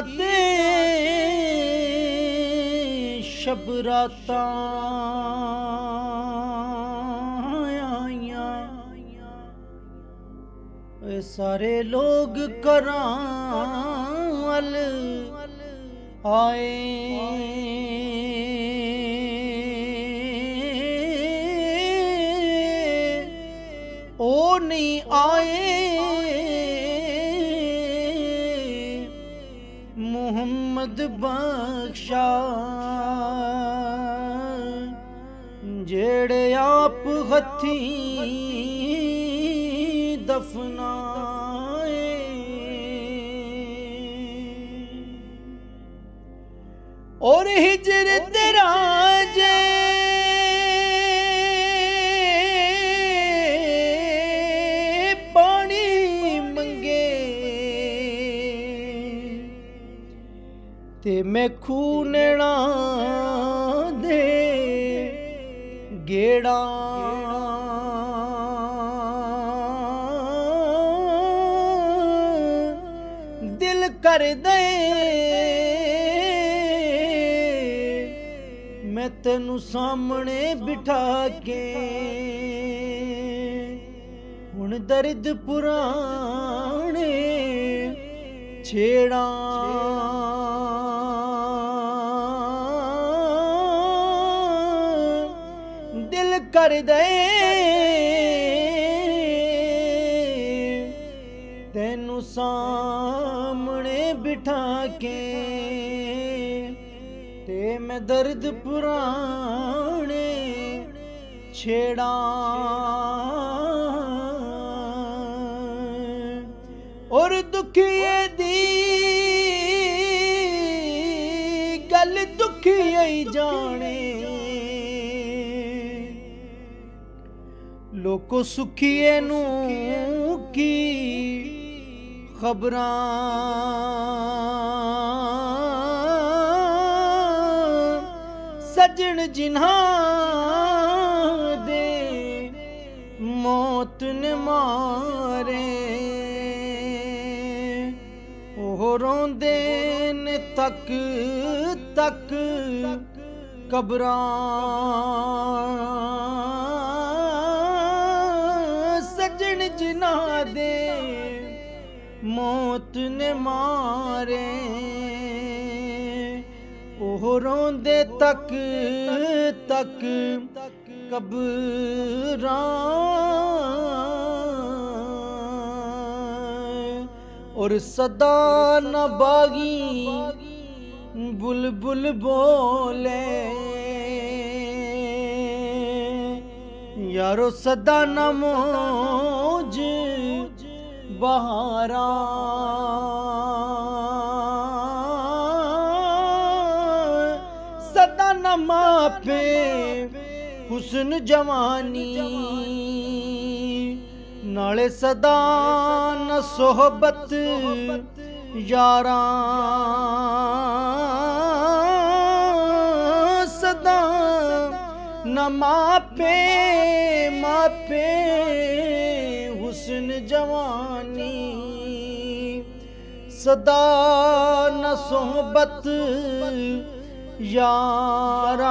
ਤੇ ਸ਼ਬਰਾਤਾਂ ਆਈਆਂ। ਏ ਸਾਰੇ ਲੋਗ ਘਰਾਂ ਵੱਲ ਆਏ। ਉਹ ਨਹੀਂ ਆਏ ਮੁਹੰਮਦ ਬਖਸ਼ਾ, ਜਿਹੜੇ ਆਪ ਹੱਥੀਂ ਦਫਨਾਏ। ਔਰ ਹਿਜਰ ਤੇਰਾ ਜੇ ਤੇ ਮੈਂ ਖੂਹ ਨੈਣਾ ਦੇ ਗੇੜਾ, ਦਿਲ ਕਰ ਦੇ ਮੈਂ ਤੈਨੂੰ ਸਾਹਮਣੇ ਬਿਠਾ ਕੇ। ਹੁਣ ਦਰਦ ਪੁਰਾਣੇ ਛੇੜਾਂ, ਦਿਲ ਕਰ ਦੇ ਤੈਨੂੰ ਸਾਹਮਣੇ ਬਿਠਾ ਕੇ। ਤੇ ਮੈਂ ਦਰਦ ਪੁਰਾਣੇ ਛੇੜਾਂ। ਔਰ ਦੁਖੀਏ ਦੀ ਗੱਲ ਦੁਖੀਏ ਜਾਣੇ, ਲੋਕੋ ਸੁਖੀਏ ਨੂੰ ਕੀ ਖਬਰਾਂ। ਸਜਣ ਜਿਨ੍ਹਾਂ ਦੇ ਮੌਤ ਨੇ ਮਾਰੇ, ਉਹ ਰੋਂਦੇ ਨੇ ਤੱਕ ਤੱਕ ਕਬਰਾਂ। ਸਜਣ ਜਿਨ੍ਹਾਂ ਦੇ ਮੌਤ ਨੇ ਮਾਰੇ, ਉਹ ਰੋਂਦੇ ਤੱਕ ਤੱਕ ਕਬਰਾਂ। ਔਰ ਸਦਾ ਨਾ ਬਾਗੀ ਬੁਲਬੁਲ ਬੋਲੇ, ਯਾਰੋ ਸਦਾ ਨਾ ਮੌਜ ਬਹਾਰਾਂ। ਸਦਾ ਨਾ ਮਾਪੇ ਹੁਸਨ ਜਵਾਨੀ, ਨਾਲੇ ਸਦਾ ਨਾ ਸੋਹਬਤ ਯਾਰਾਂ। ਸਦਾ ਨਾ ਮਾਪੇ ਮਾਪੇ ਹੁਸਨ ਜਵਾਨੀ, ਸਦਾ ਨਾ ਸੋਹਬਤ ਯਾਰਾਂ।